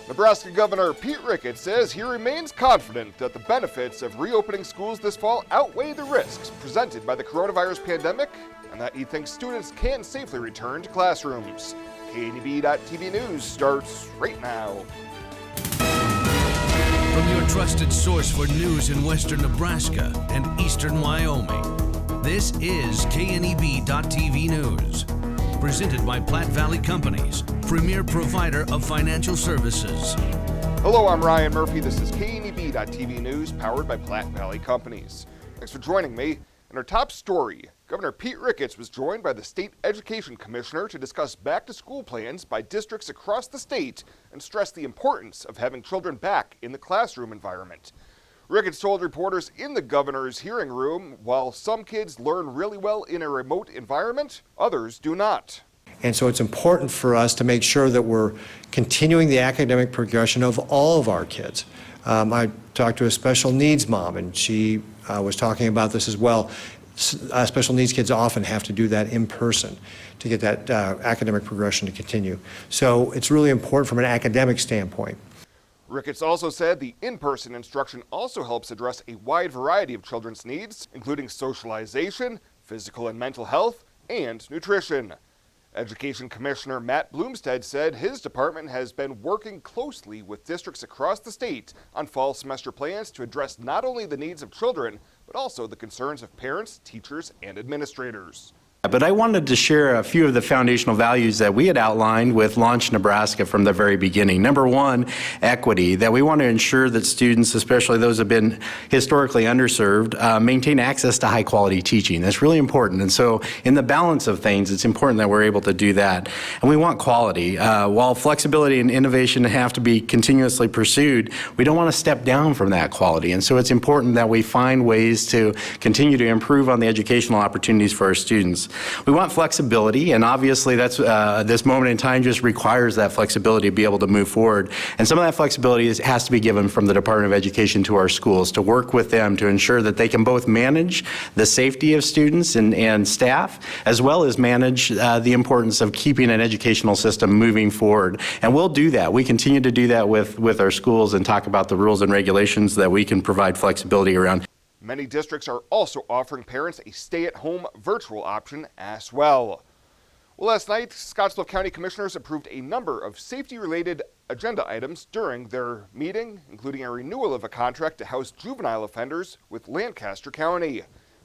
Nebraska Governor Pete Ricketts says he remains confident that the benefits of reopening schools this fall outweigh the risks presented by the coronavirus pandemic, and that he thinks students can safely return to classrooms. KNEB.TV News starts right now. From your trusted source for news in western Nebraska and eastern Wyoming, this is KNEB.TV News. Presented by Platte Valley Companies, premier provider of financial services. Hello, I'm Ryan Murphy. This is KNEB.TV News, powered by Platte Valley Companies. Thanks for joining me. In our top story, Governor Pete Ricketts was joined by the State Education Commissioner to discuss back-to-school plans by districts across the state and stress the importance of having children back in the classroom environment. Ricketts told reporters in the governor's hearing room, while some kids learn really well in a remote environment, others do not. And so it's important for us to make sure that we're continuing the academic progression of all of our kids. I talked to a special needs mom, and she was talking about this as well. Special needs kids often have to do that in person to get that academic progression to continue. So it's really important from an academic standpoint. Ricketts also said the in-person instruction also helps address a wide variety of children's needs, including socialization, physical and mental health, and nutrition. Education Commissioner Matt Bloomstead said his department has been working closely with districts across the state on fall semester plans to address not only the needs of children, but also the concerns of parents, teachers, and administrators. But I wanted to share a few of the foundational values that we had outlined with Launch Nebraska from the very beginning. Number one, equity, that we want to ensure that students, especially those who have been historically underserved, maintain access to high quality teaching. That's really important. And so in the balance of things, it's important that we're able to do that. And we want quality. While flexibility and innovation have to be continuously pursued, we don't want to step down from that quality. And so it's important that we find ways to continue to improve on the educational opportunities for our students. We want flexibility, and obviously that's this moment in time just requires that flexibility to be able to move forward. And some of that flexibility has to be given from the Department of Education to our schools to work with them to ensure that they can both manage the safety of students and staff, as well as manage the importance of keeping an educational system moving forward. And we'll do that. We continue to do that with our schools and talk about the rules and regulations that we can provide flexibility around. Many districts are also offering parents a stay-at-home virtual option as well. Well, last night, Scottsbluff County Commissioners approved a number of safety-related agenda items during their meeting, including a renewal of a contract to house juvenile offenders with Lancaster County.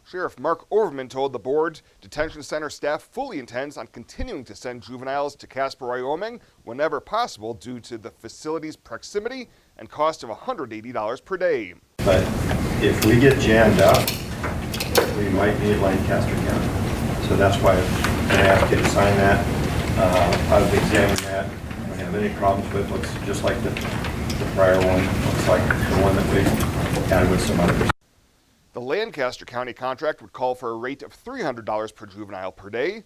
Sheriff Mark Overman told the board detention center staff fully intends on continuing to send juveniles to Casper, Wyoming whenever possible due to the facility's proximity and cost of $180 per day. But if we get jammed up, we might need Lancaster County. So that's why I asked you to sign that. I've examined that. I don't have any problems with it. Looks just like the prior one. Looks like the one that we had with some others. The Lancaster County contract would call for a rate of $300 per juvenile per day.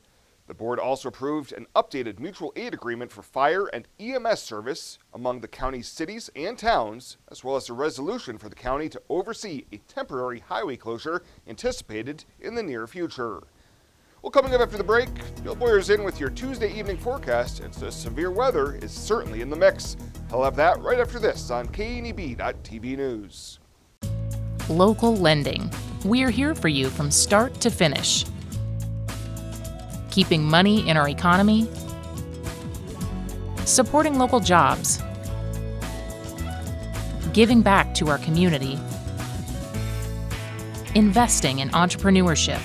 The board also approved an updated mutual aid agreement for fire and EMS service among the county's cities and towns, as well as a resolution for the county to oversee a temporary highway closure anticipated in the near future. Well, coming up after the break, Bill Boyer's in with your Tuesday evening forecast, and so severe weather is certainly in the mix. I'll have that right after this on KNEB.TV News. Local lending. We're here for you from start to finish. Keeping money in our economy, supporting local jobs, giving back to our community, investing in entrepreneurship,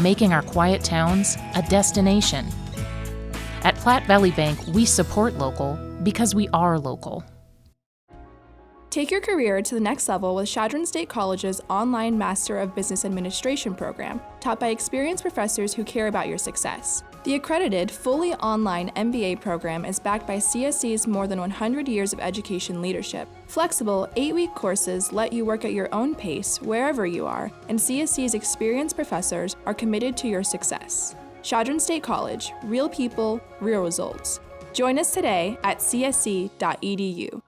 making our quiet towns a destination. At Platte Valley Bank, we support local because we are local. Take your career to the next level with Chadron State College's online Master of Business Administration program, taught by experienced professors who care about your success. The accredited, fully online MBA program is backed by CSC's more than 100 years of education leadership. Flexible, 8-week courses let you work at your own pace wherever you are, and CSC's experienced professors are committed to your success. Chadron State College, real people, real results. Join us today at csc.edu.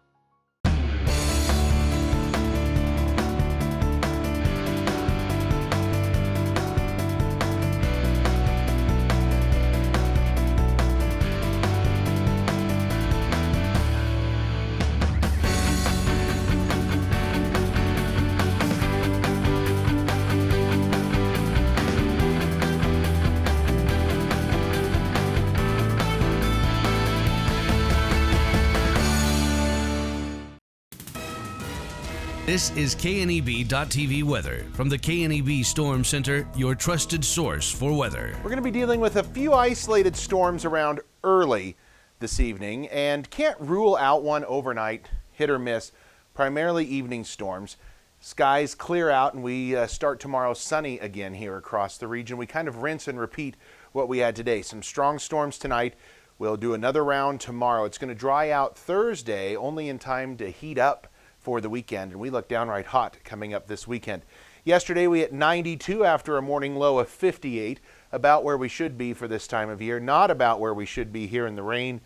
This is KNEB.TV weather from the KNEB Storm Center, your trusted source for weather. We're going to be dealing with a few isolated storms around early this evening and can't rule out one overnight, hit or miss, primarily evening storms. Skies clear out and we start tomorrow sunny again here across the region. We kind of rinse and repeat what we had today. Some strong storms tonight. We'll do another round tomorrow. It's going to dry out Thursday, only in time to heat up for the weekend, and we look downright hot coming up this weekend. Yesterday we hit 92 after a morning low of 58, about where we should be for this time of year, not about where we should be here in the rain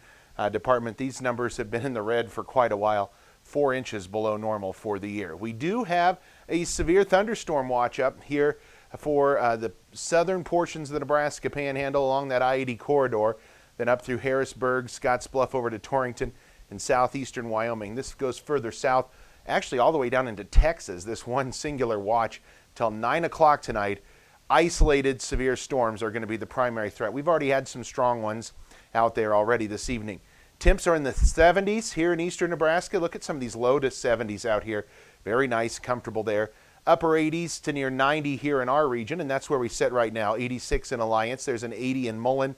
department. These numbers have been in the red for quite a while, 4 inches below normal for the year. We do have a severe thunderstorm watch up here for the southern portions of the Nebraska Panhandle along that I-80 corridor, then up through Harrisburg, Scotts Bluff over to Torrington and southeastern Wyoming. This goes further south, actually all the way down into Texas, this one singular watch till 9 o'clock tonight. Isolated severe storms are going to be the primary threat. We've already had some strong ones out there already this evening. Temps are in the 70s here in eastern Nebraska. Look at some of these low to 70s out here. Very nice, comfortable there. Upper 80s to near 90 here in our region, and that's where we sit right now. 86 in Alliance. There's an 80 in Mullen.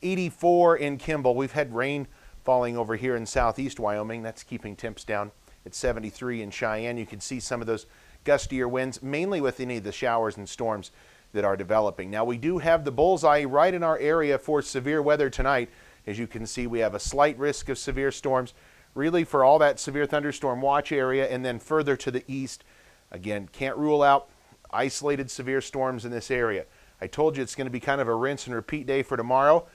84 in Kimball. We've had rain falling over here in southeast Wyoming. That's keeping temps down at 73 in Cheyenne. You can see some of those gustier winds, mainly with any of the showers and storms that are developing. Now, we do have the bullseye right in our area for severe weather tonight. As you can see, we have a slight risk of severe storms, really for all that severe thunderstorm watch area, and then further to the east. Again, can't rule out isolated severe storms in this area. I told you it's going to be kind of a rinse and repeat day for tomorrow.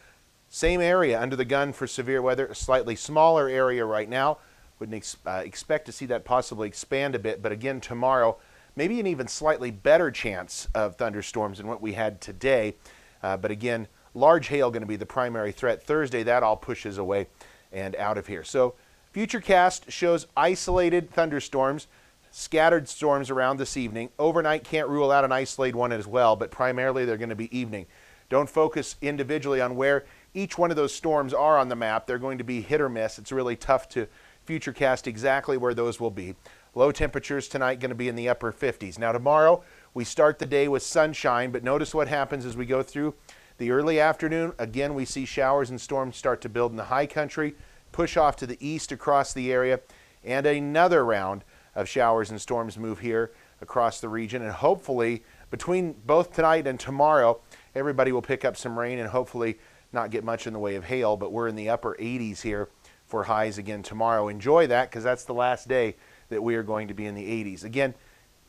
Same area under the gun for severe weather, a slightly smaller area right now. Wouldn't expect to see that possibly expand a bit, but again tomorrow, maybe an even slightly better chance of thunderstorms than what we had today. But again, large hail going to be the primary threat. Thursday, that all pushes away and out of here. So Futurecast shows isolated thunderstorms, scattered storms around this evening. Overnight can't rule out an isolated one as well, but primarily they're going to be evening. Don't focus individually on where each one of those storms are on the map. They're going to be hit or miss. It's really tough to futurecast exactly where those will be. Low temperatures tonight going to be in the upper 50s. Now tomorrow we start the day with sunshine, but notice what happens as we go through the early afternoon. Again, we see showers and storms start to build in the high country, push off to the east across the area, and another round of showers and storms move here across the region. And hopefully between both tonight and tomorrow, everybody will pick up some rain and hopefully not get much in the way of hail, but we're in the upper 80s here for highs again tomorrow. Enjoy that, because that's the last day that we are going to be in the 80s. Again,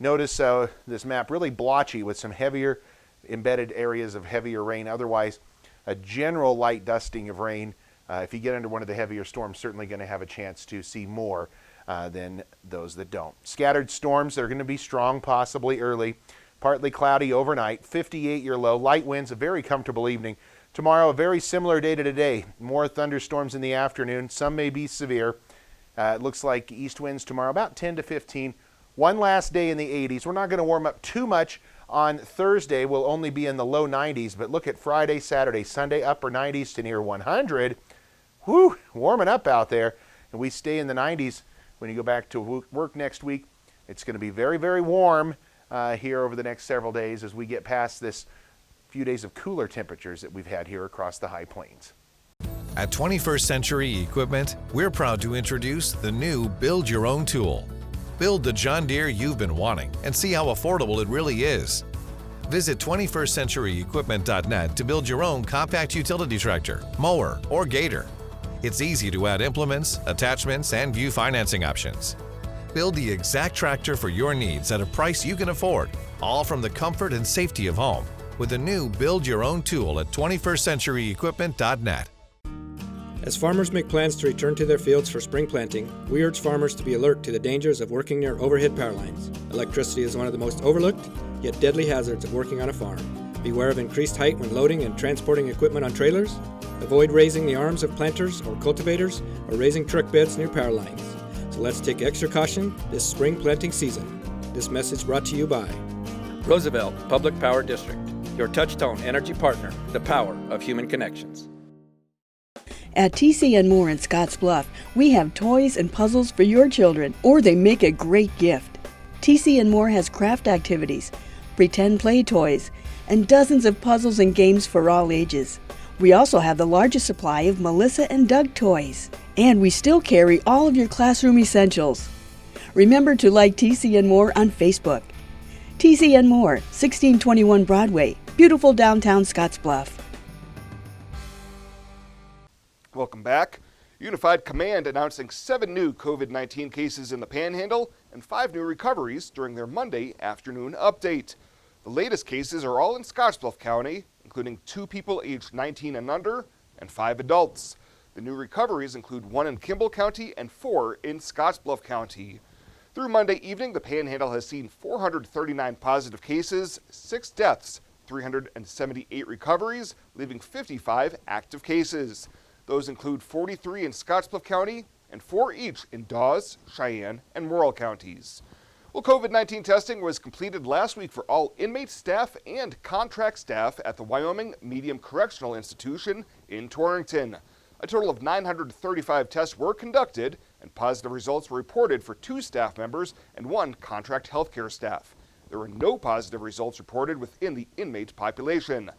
notice this map really blotchy with some heavier embedded areas of heavier rain. Otherwise, a general light dusting of rain. If you get under one of the heavier storms, certainly going to have a chance to see more than those that don't. Scattered storms, they're going to be strong, possibly early. Partly cloudy overnight, 58 your low. Light winds, a very comfortable evening. Tomorrow, a very similar day to today. More thunderstorms in the afternoon. Some may be severe. It looks like east winds tomorrow, about 10 to 15. One last day in the 80s. We're not going to warm up too much on Thursday. We'll only be in the low 90s. But look at Friday, Saturday, Sunday, upper 90s to near 100. Whew, warming up out there. And we stay in the 90s when you go back to work next week. It's going to be very, very warm here over the next several days as we get past this few days of cooler temperatures that we've had here across the high plains. At 21st Century Equipment, we're proud to introduce the new Build Your Own tool. Build the John Deere you've been wanting and see how affordable it really is. Visit 21stcenturyequipment.net to build your own compact utility tractor, mower, or gator. It's easy to add implements, attachments, and view financing options. Build the exact tractor for your needs at a price you can afford, all from the comfort and safety of home, with a new Build Your Own tool at 21stcenturyequipment.net. As farmers make plans to return to their fields for spring planting, we urge farmers to be alert to the dangers of working near overhead power lines. Electricity is one of the most overlooked, yet deadly hazards of working on a farm. Beware of increased height when loading and transporting equipment on trailers. Avoid raising the arms of planters or cultivators or raising truck beds near power lines. So let's take extra caution this spring planting season. This message brought to you by Roosevelt Public Power District, your touch-tone energy partner, the power of human connections. At TC & More in Scotts Bluff, we have toys and puzzles for your children, or they make a great gift. TC and More has craft activities, pretend play toys, and dozens of puzzles and games for all ages. We also have the largest supply of Melissa and Doug toys. And we still carry all of your classroom essentials. Remember to like TC and More on Facebook. TC and More, 1621 Broadway, beautiful downtown Scottsbluff. Welcome back. Unified Command announcing 7 new COVID-19 cases in the Panhandle and 5 new recoveries during their Monday afternoon update. The latest cases are all in Scottsbluff County, including 2 people aged 19 and under and 5 adults. The new recoveries include 1 in Kimball County and 4 in Scottsbluff County. Through Monday evening, the Panhandle has seen 439 positive cases, 6 deaths, 378 recoveries, leaving 55 active cases. Those include 43 in Scottsbluff County and 4 each in Dawes, Cheyenne, and Morrill counties. Well, COVID-19 testing was completed last week for all inmate staff and contract staff at the Wyoming Medium Correctional Institution in Torrington. A total of 935 tests were conducted, and positive results were reported for 2 staff members and 1 contract healthcare staff. There were no positive results reported within the inmate population.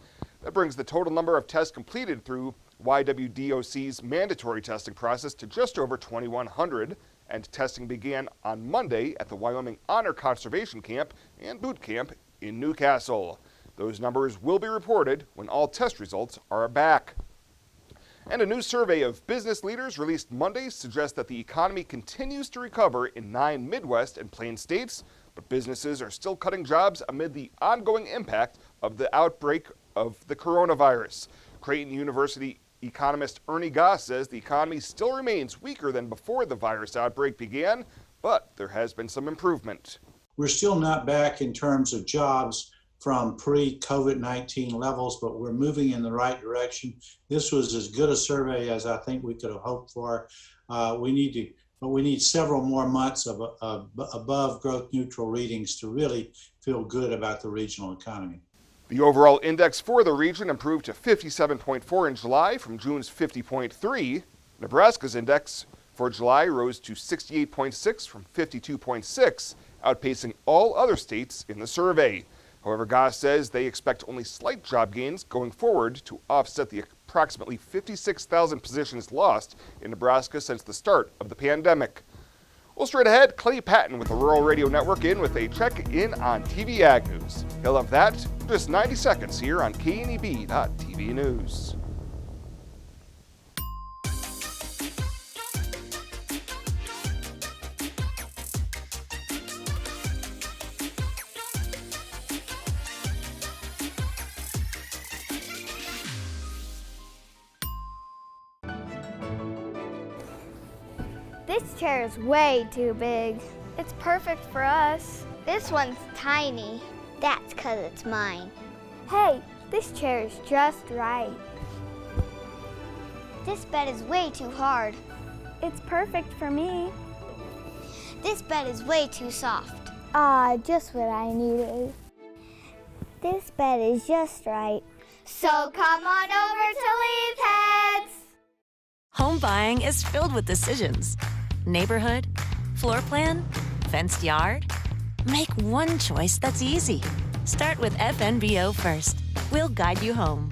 That brings the total number of tests completed through YWDOC's mandatory testing process to just over 2,100, and testing began on Monday at the Wyoming Honor Conservation Camp and Boot Camp in Newcastle. Those numbers will be reported when all test results are back. And a new survey of business leaders released Monday suggests that the economy continues to recover in 9 Midwest and Plains states, but businesses are still cutting jobs amid the ongoing impact of the outbreak of the coronavirus. Creighton University economist Ernie Goss says the economy still remains weaker than before the virus outbreak began, but there has been some improvement. We're still not back in terms of jobs from pre-COVID-19 levels, but we're moving in the right direction. This was as good a survey as I think we could have hoped for. We need several more months of above growth neutral readings to really feel good about the regional economy. The overall index for the region improved to 57.4 in July from June's 50.3. Nebraska's index for July rose to 68.6 from 52.6, outpacing all other states in the survey. However, Goss says they expect only slight job gains going forward to offset the approximately 56,000 positions lost in Nebraska since the start of the pandemic. Well, straight ahead, Clay Patton with the Rural Radio Network in with a check-in on TV Ag News. He'll have that in just 90 seconds here on KNEB.TV News. This chair is way too big. It's perfect for us. This one's tiny. That's 'cause it's mine. Hey, this chair is just right. This bed is way too hard. It's perfect for me. This bed is way too soft. Just what I needed. This bed is just right. So come on over to Leaf Heads. Home buying is filled with decisions. Neighborhood, floor plan, fenced yard. Make one choice that's easy. Start with FNBO first. We'll guide you home.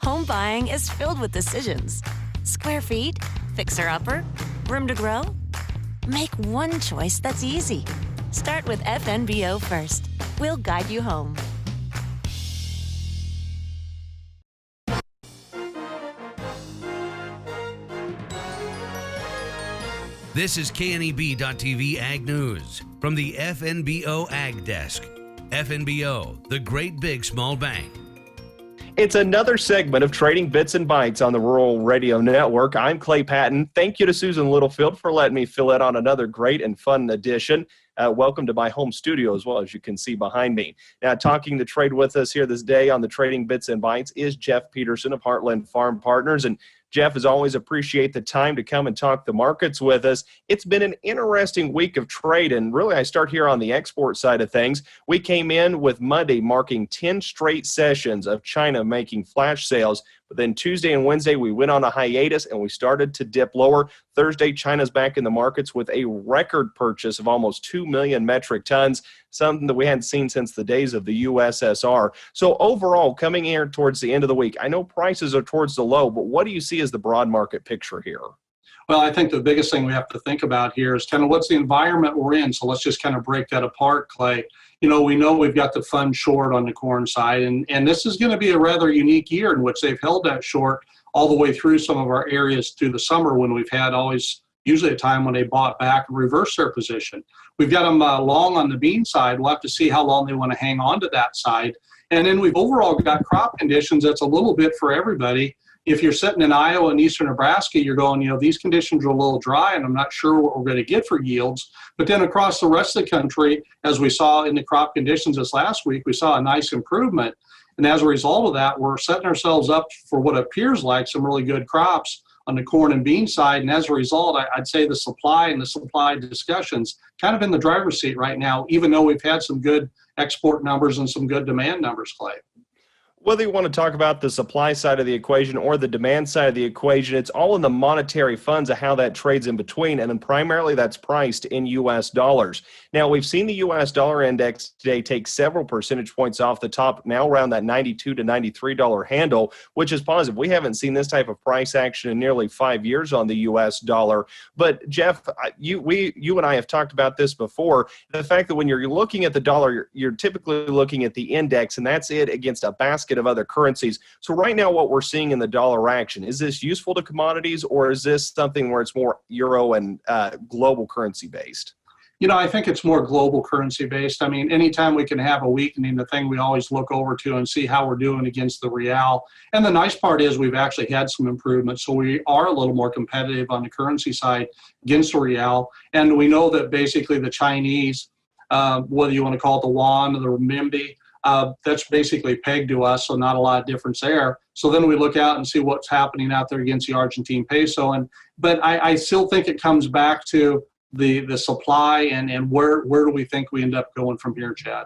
Home buying is filled with decisions. Square feet, fixer-upper, room to grow. Make one choice that's easy. Start with FNBO first. We'll guide you home. This is KNEB.TV Ag News from the FNBO Ag Desk. FNBO, the great big small bank. It's another segment of Trading Bits and Bytes on the Rural Radio Network. I'm Clay Patton. Thank you to Susan Littlefield for letting me fill in on another great and fun edition. Welcome to my home studio as well, as you can see behind me. Now, talking the trade with us here this day on the Trading Bits and Bytes is Jeff Peterson of Heartland Farm Partners. And Jeff, as always, appreciate the time to come and talk the markets with us. It's been an interesting week of trade, and really I start here on the export side of things. We came in with Monday marking 10 straight sessions of China making flash sales. But then Tuesday and Wednesday, we went on a hiatus and we started to dip lower. Thursday, China's back in the markets with a record purchase of almost 2 million metric tons, something that we hadn't seen since the days of the USSR. So overall, coming here towards the end of the week, I know prices are towards the low, but what do you see as the broad market picture here? Well, I think the biggest thing we have to think about here is kind of what's the environment we're in. So let's just kind of break that apart, Clay. We know we've got the fund short on the corn side, and this is going to be a rather unique year in which they've held that short all the way through some of our areas through the summer when we've had usually a time when they bought back and reversed their position. We've got them long on the bean side. We'll have to see how long they want to hang on to that side. And then we've overall got crop conditions that's a little bit for everybody. If you're sitting in Iowa and eastern Nebraska, you're going, these conditions are a little dry and I'm not sure what we're going to get for yields. But then across the rest of the country, as we saw in the crop conditions this last week, we saw a nice improvement. And as a result of that, we're setting ourselves up for what appears like some really good crops on the corn and bean side. And as a result, I'd say the supply and the supply discussions kind of in the driver's seat right now, even though we've had some good export numbers and some good demand numbers, Clay. Whether you want to talk about the supply side of the equation or the demand side of the equation, it's all in the monetary funds of how that trades in between, and then primarily that's priced in U.S. dollars. Now, we've seen the U.S. dollar index today take several percentage points off the top, now around that $92 to $93 handle, which is positive. We haven't seen this type of price action in nearly 5 years on the U.S. dollar. But, Jeff, you and I have talked about this before, the fact that when you're looking at the dollar, you're typically looking at the index, and that's it against a basket of other currencies. So right now what we're seeing in the dollar action, is this useful to commodities, or is this something where it's more euro and global currency based? I think it's more global currency based. I mean, anytime we can have a weakening, the thing we always look over to and see how we're doing against the real. And the nice part is we've actually had some improvement. So we are a little more competitive on the currency side against the real. And we know that basically the Chinese, whether you want to call it the yuan or the renminbi, that's basically pegged to us, so not a lot of difference there. So then we look out and see what's happening out there against the Argentine peso. But I still think it comes back to the supply and where do we think we end up going from here, Chad?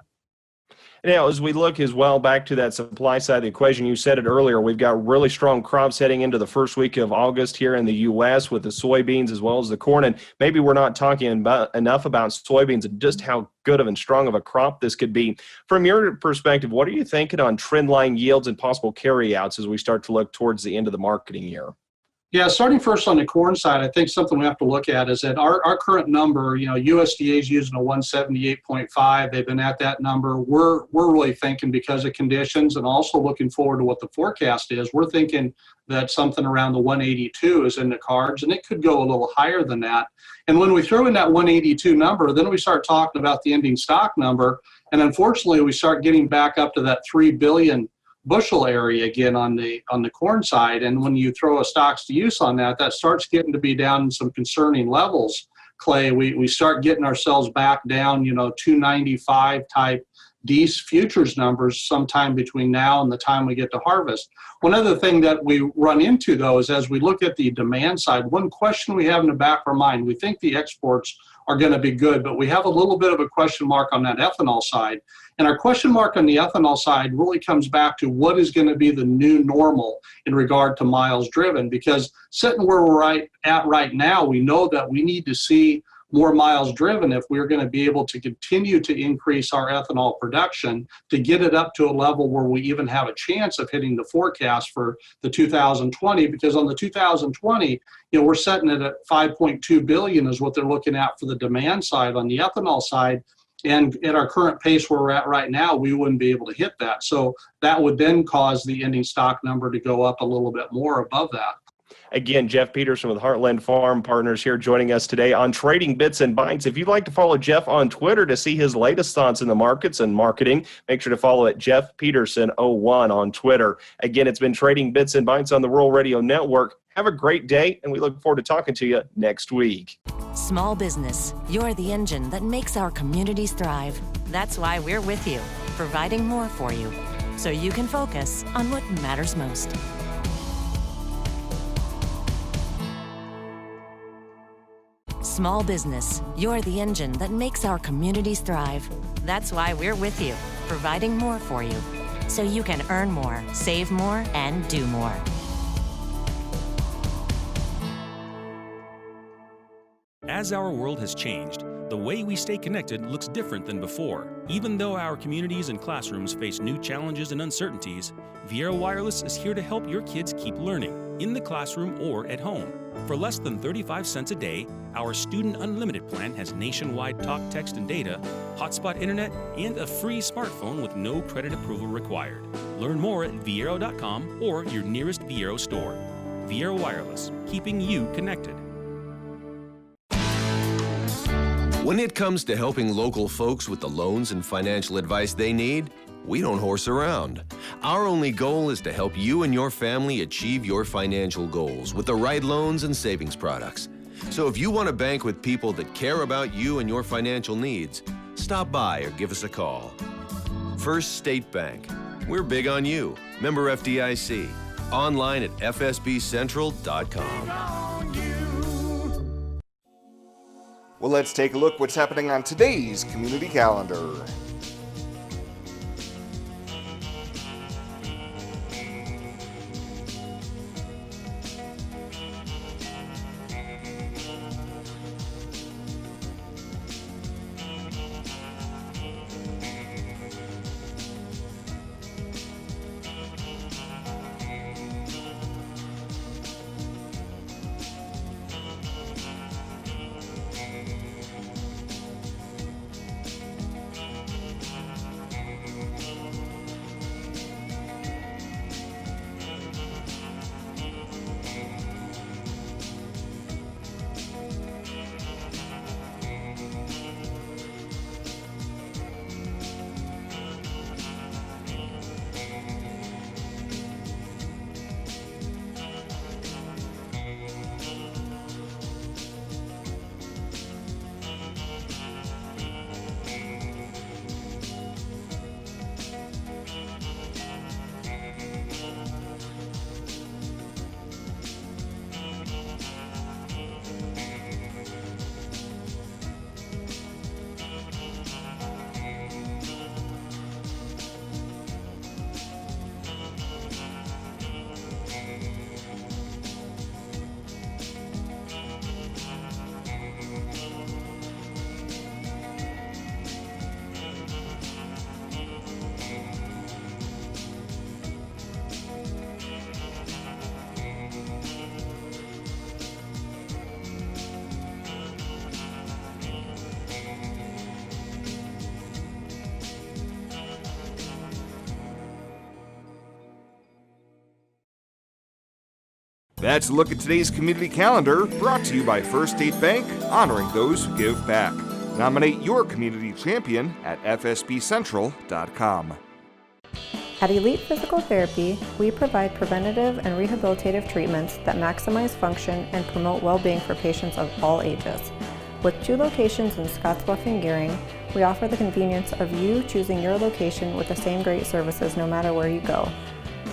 Now, as we look as well back to that supply side of the equation, you said it earlier, we've got really strong crops heading into the first week of August here in the U.S. with the soybeans as well as the corn. And maybe we're not talking enough about soybeans and just how good and strong of a crop this could be. From your perspective, what are you thinking on trend line yields and possible carryouts as we start to look towards the end of the marketing year? Yeah, starting first on the corn side, I think something we have to look at is that our current number, USDA is using a 178.5. They've been at that number. We're really thinking because of conditions and also looking forward to what the forecast is, we're thinking that something around the 182 is in the cards, and it could go a little higher than that. And when we throw in that 182 number, then we start talking about the ending stock number, and unfortunately we start getting back up to that 3 billion bushel area again on the corn side. And when you throw a stocks to use on that starts getting to be down in some concerning levels, Clay. We start getting ourselves back down, 295 type these futures numbers sometime between now and the time we get to harvest. One other thing that we run into, though, is as we look at the demand side, one question we have in the back of our mind, we think the exports are going to be good, but we have a little bit of a question mark on that ethanol side. And our question mark on the ethanol side really comes back to what is going to be the new normal in regard to miles driven, because sitting where we're at right now, we know that we need to see more miles driven if we're going to be able to continue to increase our ethanol production to get it up to a level where we even have a chance of hitting the forecast for the 2020. Because on the 2020, we're setting it at 5.2 billion is what they're looking at for the demand side on the ethanol side. And at our current pace where we're at right now, we wouldn't be able to hit that. So that would then cause the ending stock number to go up a little bit more above that. Again, Jeff Peterson with Heartland Farm Partners here joining us today on Trading Bits and Bytes. If you'd like to follow Jeff on Twitter to see his latest thoughts in the markets and marketing, make sure to follow at Jeff Peterson01 on Twitter. Again, it's been Trading Bits and Bytes on the Rural Radio Network. Have a great day, and we look forward to talking to you next week. Small business, you're the engine that makes our communities thrive. That's why we're with you, providing more for you, so you can focus on what matters most. Small business, you're the engine that makes our communities thrive. That's why we're with you, providing more for you, so you can earn more, save more, and do more. As our world has changed, the way we stay connected looks different than before. Even though our communities and classrooms face new challenges and uncertainties, Viera Wireless is here to help your kids keep learning, in the classroom or at home. For less than 35 cents a day, our Student Unlimited plan has nationwide talk, text, and data, hotspot internet, and a free smartphone with no credit approval required. Learn more at viero.com or your nearest Viero store. Viera Wireless, keeping you connected. When it comes to helping local folks with the loans and financial advice they need, we don't horse around. Our only goal is to help you and your family achieve your financial goals with the right loans and savings products. So if you want to bank with people that care about you and your financial needs, stop by or give us a call. First State Bank. We're big on you. Member FDIC. Online at fsbcentral.com. Well, let's take a look what's happening on today's community calendar. That's a look at today's community calendar, brought to you by First State Bank, honoring those who give back. Nominate your community champion at fsbcentral.com. At Elite Physical Therapy, we provide preventative and rehabilitative treatments that maximize function and promote well-being for patients of all ages. With 2 locations in Scottsbluff and Gearing, we offer the convenience of you choosing your location with the same great services no matter where you go.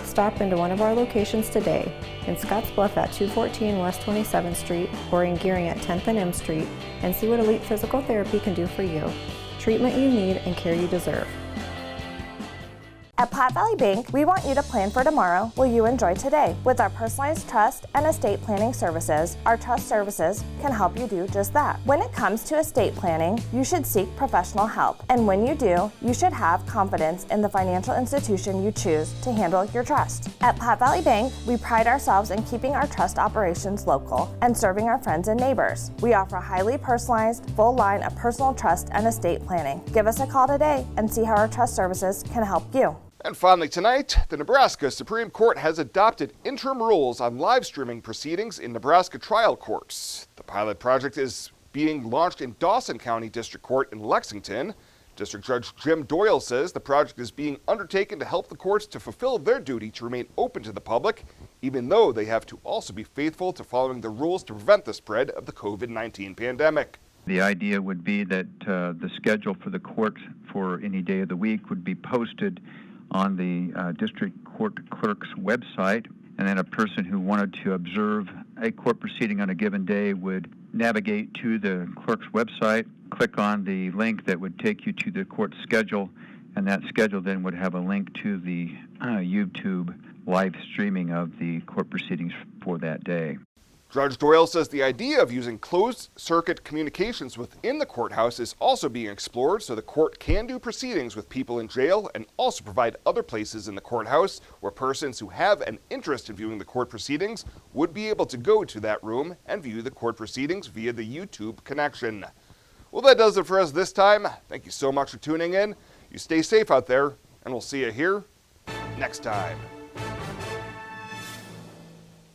Stop into one of our locations today, in Scottsbluff at 214 West 27th Street or in Gearing at 10th and M Street, and see what Elite Physical Therapy can do for you. Treatment you need and care you deserve. At Platte Valley Bank, we want you to plan for tomorrow while you enjoy today. With our personalized trust and estate planning services, our trust services can help you do just that. When it comes to estate planning, you should seek professional help. And when you do, you should have confidence in the financial institution you choose to handle your trust. At Platte Valley Bank, we pride ourselves in keeping our trust operations local and serving our friends and neighbors. We offer a highly personalized, full line of personal trust and estate planning. Give us a call today and see how our trust services can help you. And finally tonight, the Nebraska Supreme Court has adopted interim rules on live streaming proceedings in Nebraska trial courts. The pilot project is being launched in Dawson County District Court in Lexington. District Judge Jim Doyle says the project is being undertaken to help the courts to fulfill their duty to remain open to the public, even though they have to also be faithful to following the rules to prevent the spread of the COVID-19 pandemic. The idea would be that the schedule for the court for any day of the week would be posted on the district court clerk's website, and then a person who wanted to observe a court proceeding on a given day would navigate to the clerk's website, click on the link that would take you to the court schedule, and that schedule then would have a link to the YouTube live streaming of the court proceedings for that day. Judge Doyle says the idea of using closed-circuit communications within the courthouse is also being explored so the court can do proceedings with people in jail and also provide other places in the courthouse where persons who have an interest in viewing the court proceedings would be able to go to that room and view the court proceedings via the YouTube connection. Well, that does it for us this time. Thank you so much for tuning in. You stay safe out there, and we'll see you here next time.